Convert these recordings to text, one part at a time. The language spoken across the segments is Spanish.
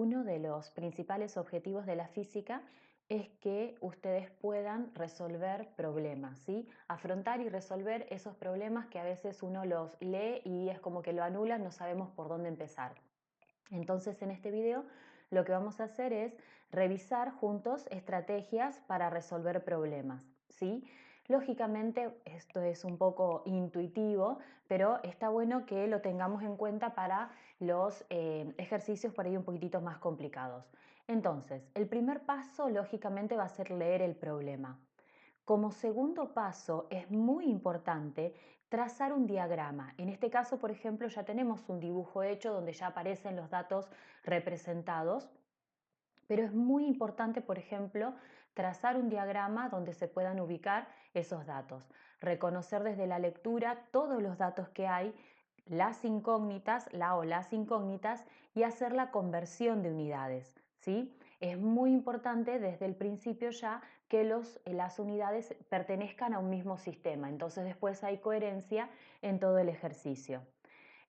Uno de los principales objetivos de la física es que ustedes puedan resolver problemas, ¿sí? Afrontar y resolver esos problemas que a veces uno los lee y es como que lo anulan, no sabemos por dónde empezar. Entonces, en este video lo que vamos a hacer es revisar juntos estrategias para resolver problemas, ¿sí? Lógicamente, esto es un poco intuitivo, pero está bueno que lo tengamos en cuenta para los ejercicios por ahí un poquitito más complicados. Entonces, el primer paso, lógicamente, va a ser leer el problema. Como segundo paso, es muy importante trazar un diagrama. En este caso, por ejemplo, ya tenemos un dibujo hecho donde ya aparecen los datos representados, pero es muy importante, por ejemplo, trazar un diagrama donde se puedan ubicar esos datos, reconocer desde la lectura todos los datos que hay, las incógnitas, la o las incógnitas, y hacer la conversión de unidades, ¿sí? Es muy importante desde el principio ya que las unidades pertenezcan a un mismo sistema, entonces después hay coherencia en todo el ejercicio.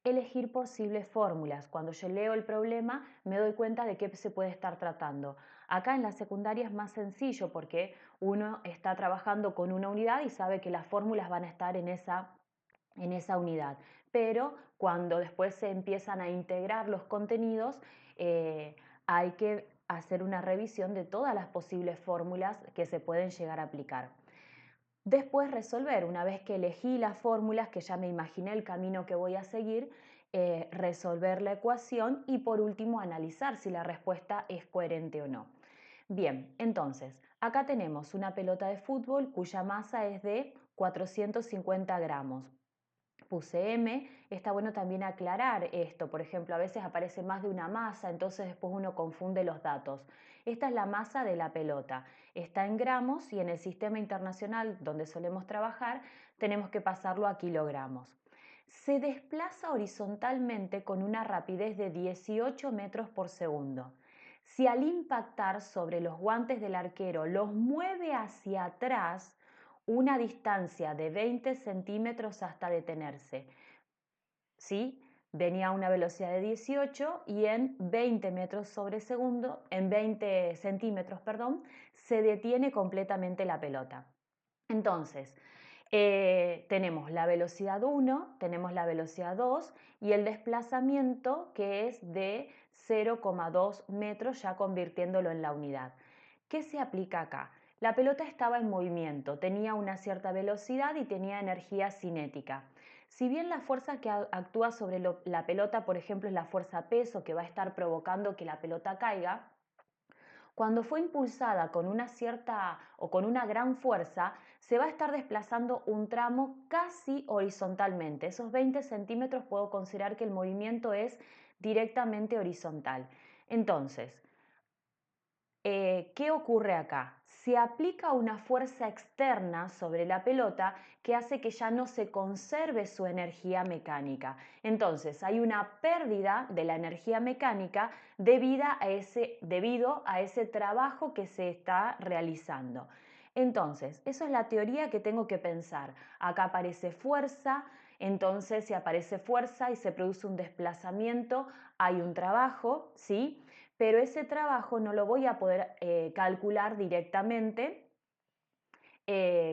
Elegir posibles fórmulas. Cuando yo leo el problema me doy cuenta de qué se puede estar tratando. Acá en la secundaria es más sencillo porque uno está trabajando con una unidad y sabe que las fórmulas van a estar en esa unidad. Pero cuando después se empiezan a integrar los contenidos, hay que hacer una revisión de todas las posibles fórmulas que se pueden llegar a aplicar. Después resolver, una vez que elegí las fórmulas, que ya me imaginé el camino que voy a seguir, resolver la ecuación y por último analizar si la respuesta es coherente o no. Bien, entonces, acá tenemos una pelota de fútbol cuya masa es de 450 gramos. Puse M, está bueno también aclarar esto, por ejemplo, a veces aparece más de una masa, entonces después uno confunde los datos. Esta es la masa de la pelota, está en gramos y en el sistema internacional donde solemos trabajar tenemos que pasarlo a kilogramos. Se desplaza horizontalmente con una rapidez de 18 metros por segundo. Si al impactar sobre los guantes del arquero los mueve hacia atrás, una distancia de 20 centímetros hasta detenerse. ¿Sí? Venía a una velocidad de 18 y en 20 metros sobre segundo, en 20 centímetros, perdón, se detiene completamente la pelota. Entonces, tenemos la velocidad 1, tenemos la velocidad 2 y el desplazamiento que es de 0,2 metros, ya convirtiéndolo en la unidad. ¿Qué se aplica acá? La pelota estaba en movimiento, tenía una cierta velocidad y tenía energía cinética. Si bien la fuerza que actúa sobre la pelota, por ejemplo, es la fuerza peso que va a estar provocando que la pelota caiga, cuando fue impulsada con una cierta o con una gran fuerza, se va a estar desplazando un tramo casi horizontalmente. Esos 20 centímetros puedo considerar que el movimiento es directamente horizontal. Entonces, ¿qué ocurre acá? Se aplica una fuerza externa sobre la pelota que hace que ya no se conserve su energía mecánica. Entonces, hay una pérdida de la energía mecánica debido a ese trabajo que se está realizando. Entonces, eso es la teoría que tengo que pensar. Acá aparece fuerza, entonces si aparece fuerza y se produce un desplazamiento, hay un trabajo, ¿sí? Pero ese trabajo no lo voy a poder calcular directamente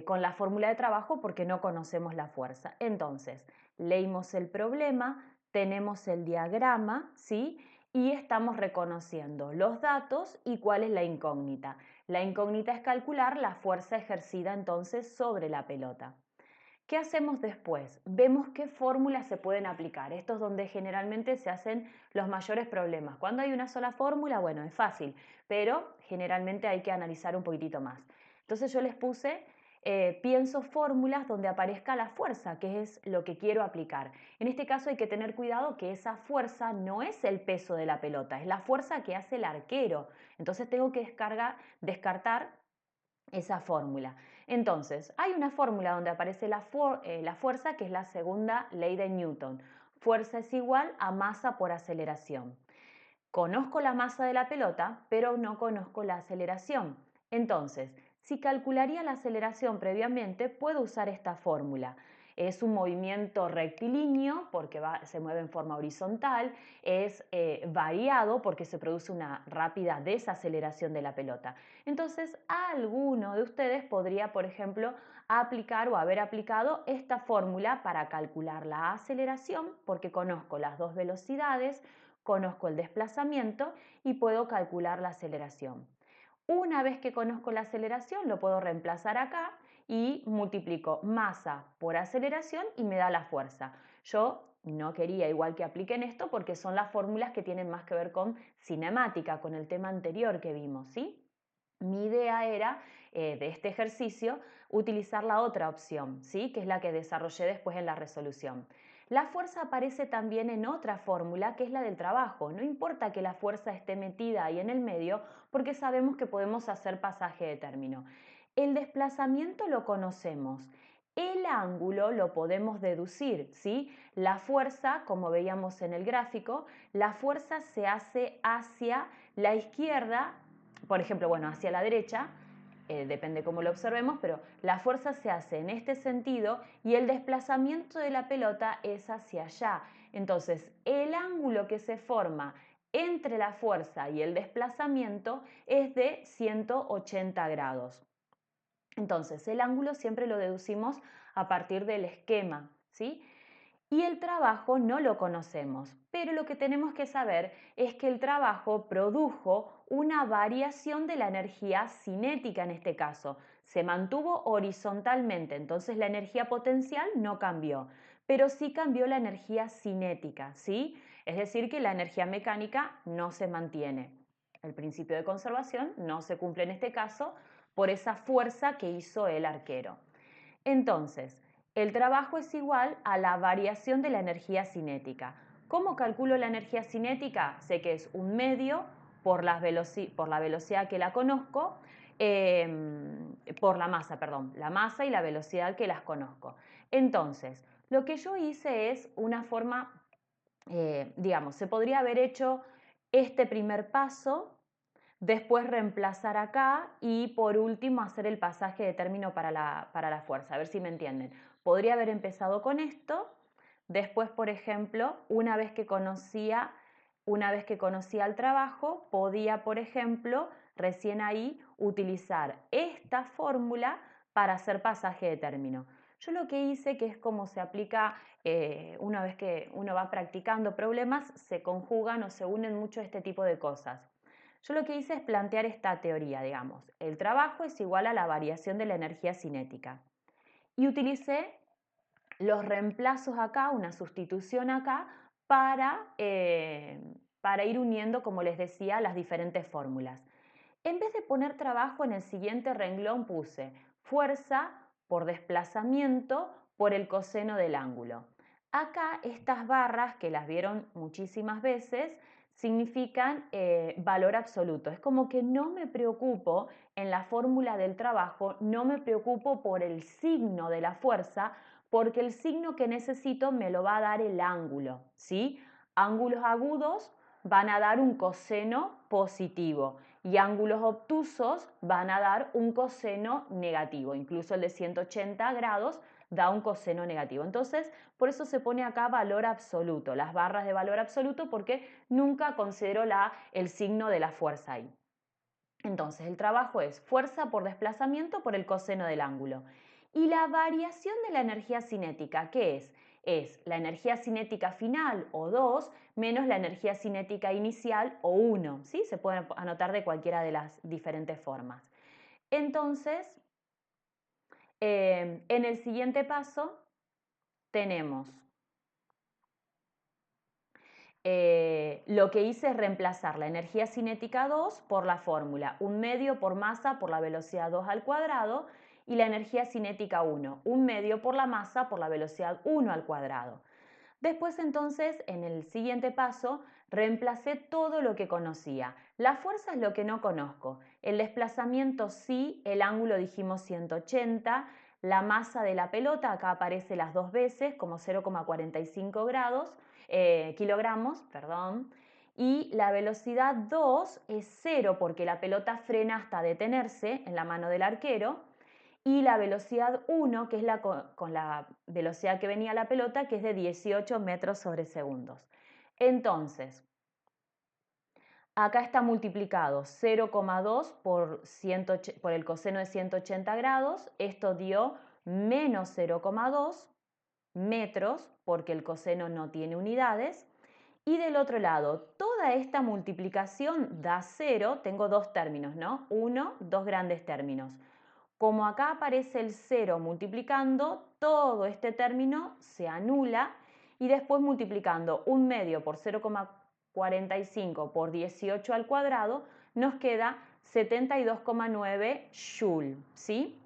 con la fórmula de trabajo porque no conocemos la fuerza. Entonces, leímos el problema, tenemos el diagrama, ¿sí? Y estamos reconociendo los datos y cuál es la incógnita. La incógnita es calcular la fuerza ejercida entonces sobre la pelota. ¿Qué hacemos después? Vemos qué fórmulas se pueden aplicar. Esto es donde generalmente se hacen los mayores problemas. Cuando hay una sola fórmula, bueno, es fácil, pero generalmente hay que analizar un poquitito más. Entonces yo les puse, pienso fórmulas donde aparezca la fuerza, que es lo que quiero aplicar. En este caso hay que tener cuidado que esa fuerza no es el peso de la pelota, es la fuerza que hace el arquero. Entonces tengo que descartar esa fórmula. Entonces, hay una fórmula donde aparece la fuerza, que es la segunda ley de Newton. Fuerza es igual a masa por aceleración. Conozco la masa de la pelota, pero no conozco la aceleración. Entonces, si calcularía la aceleración previamente, puedo usar esta fórmula. es un movimiento rectilíneo porque se mueve en forma horizontal, es variado porque se produce una rápida desaceleración de la pelota. Entonces, alguno de ustedes podría, por ejemplo, aplicar o haber aplicado esta fórmula para calcular la aceleración, porque conozco las dos velocidades, conozco el desplazamiento y puedo calcular la aceleración. Una vez que conozco la aceleración, lo puedo reemplazar acá y multiplico masa por aceleración y me da la fuerza. Yo no quería igual que apliquen esto porque son las fórmulas que tienen más que ver con cinemática, con el tema anterior que vimos, ¿sí? Mi idea era, de este ejercicio, utilizar la otra opción, ¿sí? Que es la que desarrollé después en la resolución. La fuerza aparece también en otra fórmula, que es la del trabajo. No importa que la fuerza esté metida ahí en el medio, porque sabemos que podemos hacer pasaje de término. El desplazamiento lo conocemos. El ángulo lo podemos deducir, ¿sí? La fuerza, como veíamos en el gráfico, la fuerza se hace hacia la izquierda, por ejemplo, bueno, hacia la derecha, depende cómo lo observemos, pero la fuerza se hace en este sentido y el desplazamiento de la pelota es hacia allá. Entonces, el ángulo que se forma entre la fuerza y el desplazamiento es de 180 grados. Entonces, el ángulo siempre lo deducimos a partir del esquema, ¿sí? Y el trabajo no lo conocemos, pero lo que tenemos que saber es que el trabajo produjo una variación de la energía cinética en este caso. Se mantuvo horizontalmente, entonces la energía potencial no cambió, pero sí cambió la energía cinética, ¿sí? Es decir, que la energía mecánica no se mantiene. El principio de conservación no se cumple en este caso por esa fuerza que hizo el arquero. Entonces, el trabajo es igual a la variación de la energía cinética. ¿Cómo calculo la energía cinética? Sé que es un medio por la velocidad que la conozco, por la masa y la velocidad que las conozco. Entonces, lo que yo hice es una forma, digamos, se podría haber hecho este primer paso, después reemplazar acá y por último hacer el pasaje de término para la fuerza, a ver si me entienden. Podría haber empezado con esto, después, por ejemplo, una vez que conocía el trabajo, podía, por ejemplo, recién ahí utilizar esta fórmula para hacer pasaje de término. Yo lo que hice, que es como se aplica una vez que uno va practicando problemas, se conjugan o se unen mucho este tipo de cosas. Yo lo que hice es plantear esta teoría, digamos. El trabajo es igual a la variación de la energía cinética. Y utilicé los reemplazos acá, una sustitución acá, para ir uniendo, como les decía, las diferentes fórmulas. En vez de poner trabajo en el siguiente renglón puse fuerza por desplazamiento por el coseno del ángulo. Acá estas barras, que las vieron muchísimas veces, significan valor absoluto. Es como que no me preocupo en la fórmula del trabajo, no me preocupo por el signo de la fuerza, porque el signo que necesito me lo va a dar el ángulo, ¿sí? Ángulos agudos van a dar un coseno positivo y ángulos obtusos van a dar un coseno negativo. Incluso el de 180 grados da un coseno negativo. Entonces, por eso se pone acá valor absoluto, las barras de valor absoluto, porque nunca considero el signo de la fuerza ahí. Entonces, el trabajo es fuerza por desplazamiento por el coseno del ángulo. Y la variación de la energía cinética, ¿qué es? Es la energía cinética final, o 2, menos la energía cinética inicial, o 1. ¿Sí? Se puede anotar de cualquiera de las diferentes formas. Entonces, en el siguiente paso tenemos lo que hice es reemplazar la energía cinética 2 por la fórmula 1 medio por masa por la velocidad 2 al cuadrado y la energía cinética 1, 1 medio por la masa por la velocidad 1 al cuadrado. Después entonces, en el siguiente paso, reemplacé todo lo que conocía. La fuerza es lo que no conozco. El desplazamiento sí, el ángulo dijimos 180, la masa de la pelota acá aparece las dos veces como 0,45 kilogramos, perdón. Y la velocidad 2 es 0 porque la pelota frena hasta detenerse en la mano del arquero. y la velocidad 1, que es con la velocidad que venía la pelota, que es de 18 metros sobre segundos. Entonces, acá está multiplicado 0,2 por el coseno de 180 grados. Esto dio menos 0,2 metros, porque el coseno no tiene unidades. Y del otro lado, toda esta multiplicación da 0. Tengo dos términos, ¿no? Dos grandes términos. Como acá aparece el 0 multiplicando, todo este término se anula y después multiplicando 1/2 por 0,45 por 18 al cuadrado nos queda 72,9 joule, ¿sí?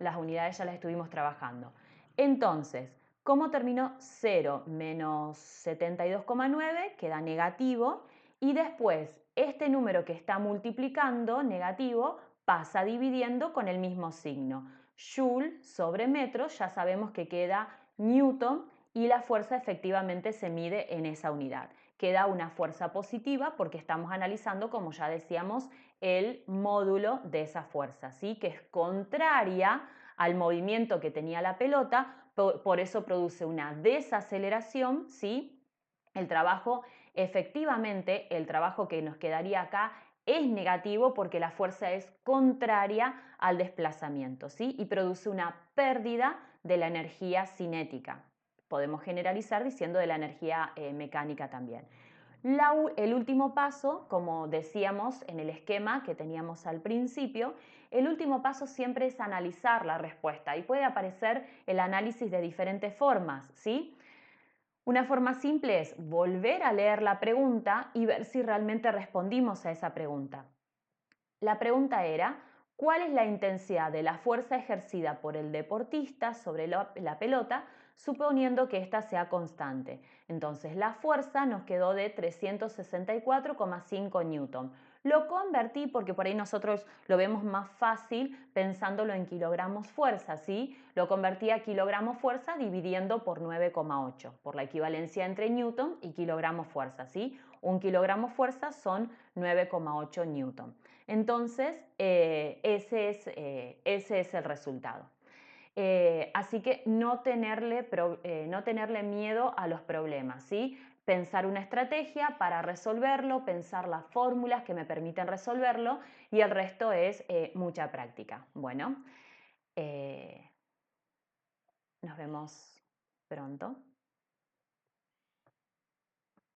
Las unidades ya las estuvimos trabajando. Entonces, ¿cómo terminó 0 menos 72,9? Queda negativo y después este número que está multiplicando, negativo, pasa dividiendo con el mismo signo. Joule sobre metro, ya sabemos que queda newton y la fuerza efectivamente se mide en esa unidad. Queda una fuerza positiva porque estamos analizando, como ya decíamos, el módulo de esa fuerza, ¿sí? Que es contraria al movimiento que tenía la pelota, por eso produce una desaceleración, ¿sí? El trabajo, efectivamente, el trabajo que nos quedaría acá es negativo porque la fuerza es contraria al desplazamiento, ¿sí? Y produce una pérdida de la energía cinética. Podemos generalizar diciendo de la energía mecánica también. El último paso, como decíamos en el esquema que teníamos al principio, el último paso siempre es analizar la respuesta y puede aparecer el análisis de diferentes formas, ¿sí? Una forma simple es volver a leer la pregunta y ver si realmente respondimos a esa pregunta. La pregunta era, ¿cuál es la intensidad de la fuerza ejercida por el deportista sobre la pelota, suponiendo que ésta sea constante? Entonces la fuerza nos quedó de 364,5 newton. Lo convertí porque por ahí nosotros lo vemos más fácil pensándolo en kilogramos fuerza, ¿sí? Lo convertí a kilogramos fuerza dividiendo por 9,8, por la equivalencia entre newton y kilogramos fuerza, ¿sí? Un kilogramo fuerza son 9,8 newton. Entonces, ese es el resultado. Así que no tenerle miedo a los problemas, ¿sí? Pensar una estrategia para resolverlo, pensar las fórmulas que me permiten resolverlo y el resto es mucha práctica. Bueno, nos vemos pronto.